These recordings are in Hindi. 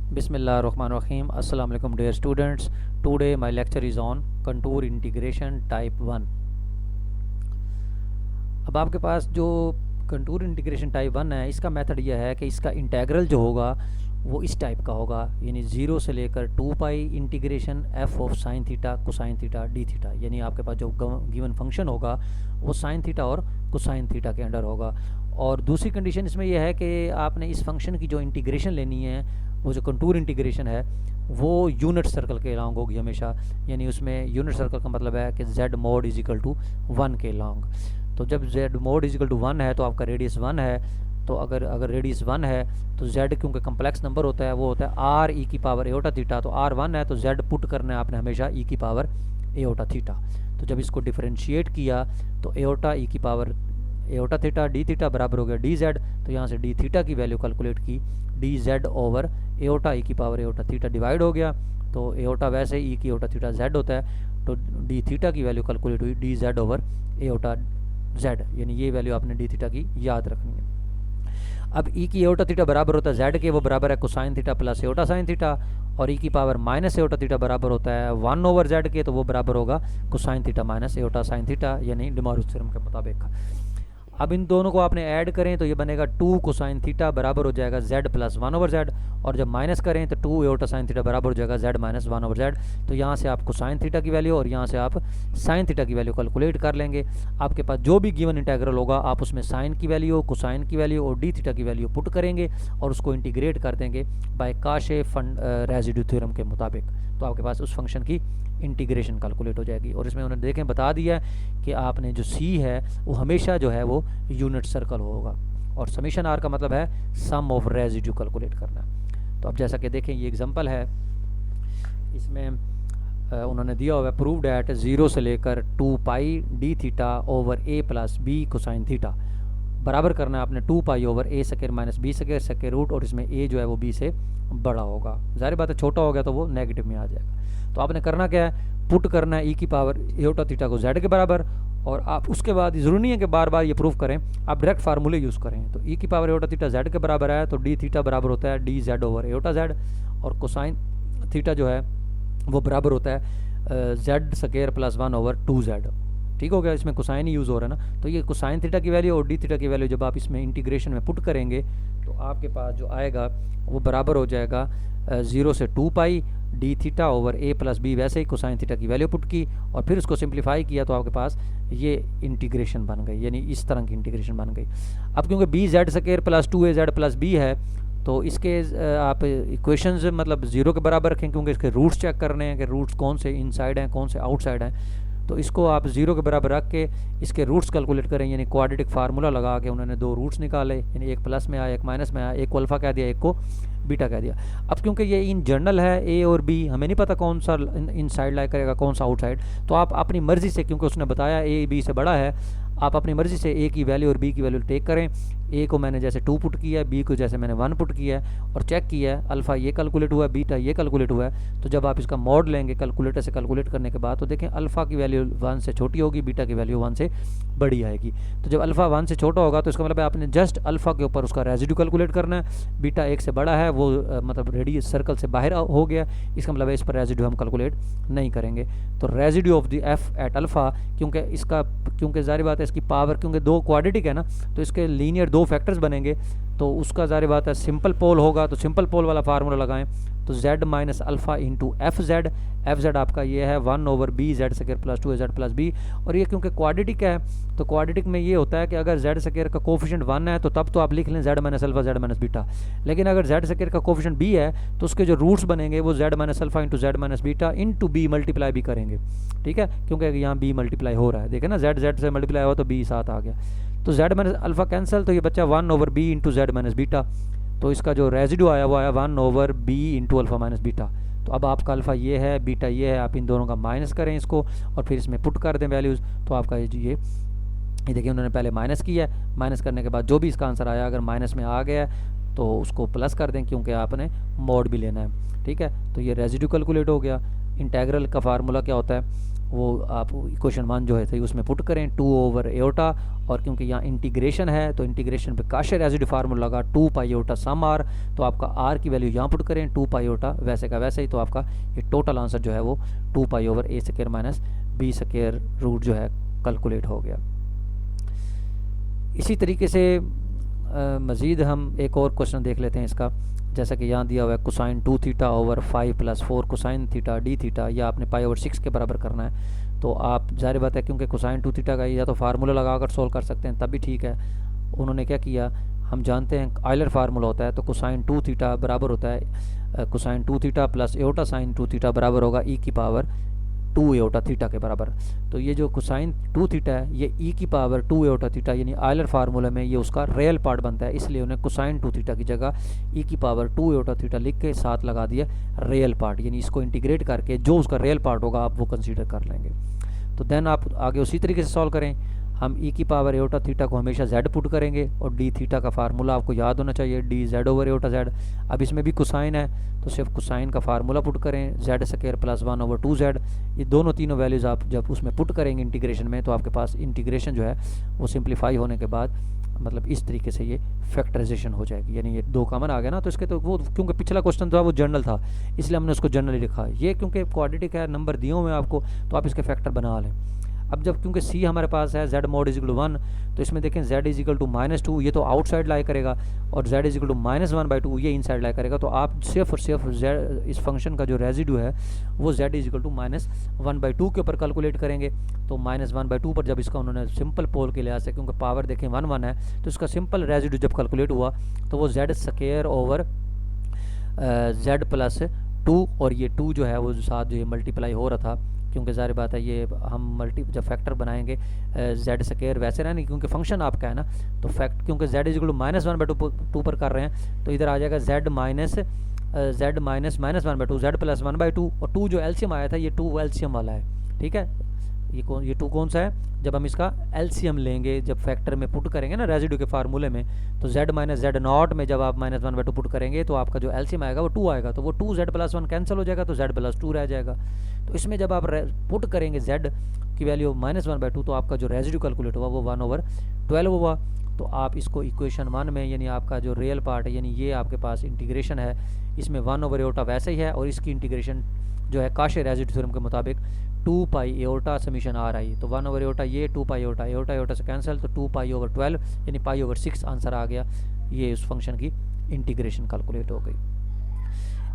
Bismillahirrahmanirrahim. Assalamu alaikum dear students. Today my lecture is on contour integration type 1. अब आपके पास जो कंटूर इंटीग्रेशन टाइप 1 है, इसका मेथड यह है कि इसका इंटेग्रल जो होगा वो इस टाइप का होगा, यानी 0 से लेकर 2 पाई integration F of sine theta cosine theta D theta. यानी आपके पास जो गिवन फंक्शन होगा वो साइन थीटा और कोसाइन थीटा के अंडर होगा। और दूसरी कंडीशन इसमें यह है कि आपने इस फंक्शन की जो इंटीग्रेशन लेनी है, वो जो कंटूर इंटीग्रेशन है वो यूनिट सर्कल के लॉन्ग होगी हमेशा। यानी उसमें यूनिट सर्कल का मतलब है कि z mod is equal to 1 के लॉन्ग। तो जब z mod is equal to 1 है तो आपका रेडियस 1 है। तो अगर रेडियस 1 है तो z क्योंकि कम्प्लेक्स नंबर होता है, वो होता है r e की पावर एओटा थीटा। तो r 1 है तो z पुट करना है आपने हमेशा e की पावर एओटा थीटा। तो जब इसको डिफरेंशिएट किया तो एओटा e की power aorta theta D theta बराबर हो गया डी जेड। तो यहाँ से डी थीटा की वैल्यू कैलकुलेट की, डी जेड ओवर एओटा ई की पावर एओटा थीटा डिवाइड हो गया। तो एओटा वैसे ई की एओटा थीटा जेड होता है, तो डी थीटा की वैल्यू कैलकुलेट हुई D Z over aorta Z. यानी ये वैल्यू आपने डी थीटा की याद रखनी है। अब ई की एओटा थीटा बराबर होता है जेड के, वो बराबर है cosine theta plus iota sine theta. और ई की पावर माइनस एओटा थीटा बराबर होता है 1 ओवर जेड के, तो वो बराबर होगा cosine theta minus aorta sine theta, यानी डिमॉर्गन थ्योरम के मुताबिक। अब इन दोनों को आपने ऐड करें तो ये बनेगा 2 कोसाइन थीटा बराबर हो जाएगा z प्लस 1 ओवर जेड। और जब माइनस करें तो 2 एओटा साइन थीटा बराबर हो जाएगा z माइनस 1 ओवर जेड। तो यहाँ से आप कोसाइन थीटा की वैल्यू और यहाँ से आप साइन थीटा की वैल्यू कैलकुलेट कर लेंगे। आपके पास जो भी गिवन इंटेग्रल होगा आप उसमें साइन की वैल्यू, कोसाइन की वैल्यू और डी थीटा की वैल्यू पुट करेंगे और उसको इंटीग्रेट कर देंगे बाय काशेफ रेजिड्यू थ्योरम के मुताबिक। तो आपके पास उस फंक्शन की इंटीग्रेशन कैलकुलेट हो जाएगी। और इसमें उन्होंने देखें बता दिया कि आपने जो सी है वो हमेशा जो है वो यूनिट सर्कल होगा। और समीशन आर का मतलब है सम ऑफ रेजिड्यू कैलकुलेट करना। तो अब जैसा कि देखें ये एग्जांपल है, इसमें उन्होंने दिया हुआ है प्रूव्ड एट 0 से लेकर 2 pi d theta over a plus b cosine theta बराबर करना है आपने 2 pi over a square minus b square root. और इसमें ए जो है वो बी से बड़ा होगा, जाहिर बात है छोटा हो गया तो वो नेगेटिव में आ जाएगा। तो आपने करना क्या है, पुट करना है ई की पावर एओटा थीटा को जेड के बराबर। और आप उसके बाद ज़रूरी नहीं है कि बार बार ये प्रूफ करें, आप डायरेक्ट फार्मूले यूज़ करें। तो ई की पावर एओटा थीटा जेड के बराबर है तो डी थीटा बराबर होता है D Z over aorta Z. और कोसाइन थीटा जो है वो बराबर होता है Z square plus 1 over 2 Z. ठीक हो गया, इसमें कोसाइन ही यूज़ हो रहा है ना। तो ये कोसाइन थीटा की वैल्यू और डी थीटा की वैल्यू जब आप इसमें इंटीग्रेशन में पुट करेंगे तो आपके पास जो आएगा वो बराबर हो जाएगा 0 से 2 pi d theta over a plus B. वैसे ही कोसाइन थीटा की वैल्यू पुट की और फिर उसको सिंप्लीफाई किया तो आपके पास ये इंटीग्रेशन बन गई, यानी इस तरह की इंटीग्रेशन बन गई। अब क्योंकि बी जेड स्क्वायर प्लस 2 ए जेड प्लस बी है तो इसके आप इक्वेशंस मतलब 0 के बराबर रखें, क्योंकि इसके रूट्स चेक करने हैं कि रूट्स कौन से इनसाइड हैं कौन से आउटसाइड हैं। तो इसको आप 0 के बराबर रख के इसके रूट्स कैलकुलेट करें, यानी क्वाड्रेटिक फार्मूला लगा के उन्होंने 2 रूट्स निकाले, यानी एक प्लस में आया एक माइनस में आया, एक को अल्फ़ा कह दिया एक को बीटा कह दिया। अब क्योंकि ये इन जनरल है ए और बी, हमें नहीं पता कौन सा इनसाइड लाई करेगा कौन सा आउटसाइड। तो आप अपनी मर्ज़ी से, क्योंकि उसने बताया ए बी से बड़ा है, आप अपनी मर्ज़ी से ए की वैल्यू और बी की वैल्यू टेक करें। ए को मैंने जैसे 2 पुट किया है, बी को जैसे मैंने 1 पुट किया है और चेक किया है अल्फ़ा ये कैलकुलेट हुआ है, बीटा ये कैलकुलेट हुआ है। तो जब आप इसका मॉड लेंगे कैलकुलेटर से कैलकुलेट करने के बाद तो देखें अल्फ़ा की वैल्यू 1 से छोटी होगी, बीटा की वैल्यू 1 से बड़ी आएगी। तो जब अल्फ़ा 1 से छोटा होगा तो इसका मतलब है आपने जस्ट अल्फ़ा के ऊपर उसका रेजिड्यू कैलकुलेट करना है। बीटा 1 से बड़ा है, वो मतलब रेडियस सर्कल से बाहर हो गया, इसका मतलब है इस पर रेजिड्यू हम कैलकुलेट नहीं करेंगे। तो residue of the f at alpha, क्योंकि जारी बात है इसकी पावर, क्योंकि 2 क्वाड्रेटिक है ना तो इसके लीनियर 2 फैक्टर्स बनेंगे, तो उसका जारी बात है सिंपल पोल होगा। तो सिंपल पोल वाला फार्मूला लगाएं तो z minus alpha into f z आपका ये है 1 over b z square plus 2 z plus b. और ये क्योंकि क्वाड्रेटिक है तो क्वाड्रेटिक में ये होता है कि अगर जेड स्क्वायर का कोफिशिएंट 1 है तो तब तो आप लिख लें z minus alpha z minus beta. लेकिन अगर जेड स्क्वायर का कोफिशिएंट b है तो उसके जो रूट्स बनेंगे वो z minus alpha into z minus beta into b multiply भी करेंगे। ठीक है, क्योंकि यहाँ b मल्टीप्लाई हो रहा है, देखें ना z से मल्टीप्लाई हुआ तो b साथ आ गया। तो z माइनस अल्फ़ा कैंसिल, तो ये बच्चा 1 over b into z minus beta. तो इसका जो रेजिड्यू आया वो आया 1 over b into alpha minus beta. तो अब आपका अल्फ़ा ये है, बीटा ये है, आप इन दोनों का माइनस करें इसको और फिर इसमें पुट कर दें वैल्यूज़। तो आपका ये देखिए उन्होंने पहले माइनस किया है, माइनस करने के बाद जो भी इसका आंसर आया अगर माइनस में आ गया तो उसको प्लस कर दें, क्योंकि आपने मोड भी लेना है। ठीक है, तो ये रेजिड्यू कैलकुलेट हो गया। इंटेग्रल का फार्मूला क्या होता है, वो आप इक्वेशन 1 जो है थे उसमें पुट करें 2/एओटा, और क्योंकि यहाँ इंटीग्रेशन है तो इंटीग्रेशन पे काशे रेजिड्यू फार्मूला लगा 2π सम आर, तो आपका आर की वैल्यू यहाँ पुट करें 2π वैसे का वैसे ही, तो आपका ये टोटल आंसर जो है वो 2π/a² - b² जो है कैलकुलेट हो गया। इसी तरीके से मज़ीद हम एक और क्वेश्चन देख लेते हैं इसका, जैसा कि यहाँ दिया हुआ है cosine 2 theta over 5 + 4 cosine theta D theta, या आपने π/6 के बराबर करना है। तो आप जाहिर बात है क्योंकि कोसाइन 2 थीटा का या तो फार्मूला लगाकर सोल्व कर सकते हैं तब भी ठीक है। उन्होंने क्या किया, हम जानते हैं आयलर फार्मूला होता है, तो कोसाइन 2 थीटा बराबर होता है cosine 2 theta plus iota sine 2 theta बराबर होगा e⁻² एओटा थीटा के बराबर। तो ये जो कोसाइन 2 थीटा है ये e⁻² एओटा थीटा यानी आयलर फार्मूला में ये उसका रियल पार्ट बनता है, इसलिए उन्हें कोसाइन 2 थीटा की जगह e⁻² एओटा थीटा लिख के साथ लगा दिया रियल पार्ट, यानी इसको इंटीग्रेट करके जो उसका रियल पार्ट होगा आप वो कंसीडर कर लेंगे। तो देन आप आगे उसी तरीके से सॉल्व करें। हम e⁻एओटा थीटा को हमेशा z पुट करेंगे, और डी थीटा का फार्मूला आपको याद होना चाहिए dz/एओटा z। अब इसमें भी कोसाइन है तो सिर्फ कोसाइन का फार्मूला पुट करें z² + 1/2z। ये दोनों तीनों वैल्यूज़ आप जब उसमें पुट करेंगे इंटीग्रेशन में, तो आपके पास इंटीग्रेशन जो है वो सिंप्लीफाई होने के बाद मतलब इस तरीके से ये फैक्टराइजेशन हो जाएगी, यानी ये 2 कॉमन आ गया ना। तो इसके तो वो क्योंकि पिछला क्वेश्चन था वो जनरल था इसलिए हमने उसको जनरली लिखा। ये क्योंकि क्वाड्रेटिक है, नंबर दिए हुए हैं आपको, तो आप इसके फैक्टर बना लें। अब जब क्योंकि सी हमारे पास है z mod = 1, तो इसमें देखें z = -2 ये तो आउटसाइड लाई करेगा, और z = -1/2 ये इनसाइड लाई करेगा। तो आप सिर्फ और सिर्फ z इस फंक्शन का जो रेजिड्यू है वो z = -1/2 के ऊपर कैलकुलेट करेंगे। तो -1/2 पर जब इसका उन्होंने सिंपल पोल के लिहाज से, क्योंकि पावर देखें 1 है, तो इसका सिंपल रेजिड्यू जब कैलकुलेट हुआ तो वो z² z + 2, और ये 2 जो है वो साथ जो ये मल्टीप्लाई हो रहा था, क्योंकि ज़ाहिर बात है ये हम जब फैक्टर बनाएंगे z² वैसे ना, नहीं क्योंकि फंक्शन आपका है ना, तो फैक्ट क्योंकि z = -1/2 पर कर रहे हैं, तो इधर आ जाएगा z -1/2 z + 1/2, और 2 जो एलसीएम आया था ये 2 एलसीएम वाला है, ठीक है। ये 2 कौन सा है, जब हम इसका एलसीएम लेंगे, जब फैक्टर में पुट करेंगे ना रेजिड्यू के फार्मूले में, तो z - z0 में जब आप -1/2 पुट करेंगे तो आपका जो एलसीएम आएगा वो 2 आएगा, तो वो 2 z + 1 कैंसिल हो जाएगा, तो z + 2 रह जाएगा। तो इसमें जब आप पुट करेंगे z की वैल्यू -1/2, तो आपका जो रेजिड्यू कैलकुलेट हुआ वो 1/12 हुआ। तो आप इसको इक्वेशन 1 में, यानी आपका जो रियल पार्ट है, यानी ये आपके पास इंटीग्रेशन है, इसमें 1/एओटा वैसे ही है, और इसकी इंटीग्रेशन जो है काशे रेजिड्यू थ्योरम के मुताबिक 2π समीशन आ रही है। तो 1/एओटा ये 2π एओटा से कैंसिल, तो 2π/12 यानी π/6 आंसर आ गया। ये उस फंक्शन की इंटीग्रेशन कैलकुलेट हो गई।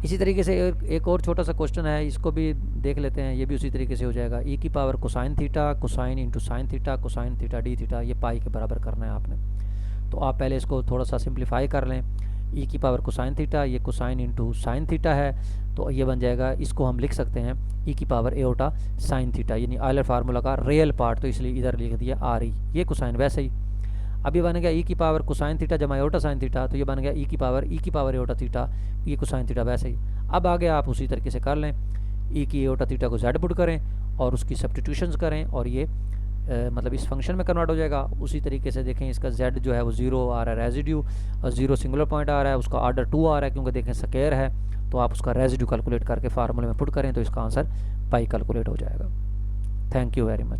इसी तरीके से एक और छोटा सा क्वेश्चन है, इसको भी देख लेते हैं। ये भी उसी तरीके से हो जाएगा e⁻ cosine theta cosine into sine theta cosine theta D theta, ये पाई के बराबर करना है आपने। तो आप पहले इसको थोड़ा सा सिंप्लीफाई कर लें। e⁻ कोसाइन थीटा ये कोसाइन इंटू साइन थीटा है, तो ये बन जाएगा, इसको हम लिख सकते हैं e⁻ एओटा साइन थीटा, यानी आयलर फार्मूला का रियल पार्ट, तो इसलिए इधर लिख दिया आर ई, ये कोसाइन वैसे ही। अब ये बन गया e⁻ कोसाइन थीटा जमा एओटा साइन थीटा, तो ये बन गया e⁻ एओटा थीटा, ये कोसाइन थीटा वैसे ही। अब आगे आप उसी तरीके से कर लें, की एओटा थीटा को z पुट करें और उसकी सब्स्टिट्यूशंस करें, और ये मतलब इस फंक्शन में कन्वर्ट हो जाएगा। उसी तरीके से देखें इसका z जो है वो 0 आ रहा है रेजिड्यू, और 0 सिंगुलर पॉइंट आ रहा है, उसका ऑर्डर 2 आ रहा है क्योंकि देखें स्क्वायर है, तो आप उसका रेजिड्यू कैलकुलेट करके फार्मूले में पुट करें तो इसका आंसर पाई कैलकुलेट हो जाएगा। Thank you very much.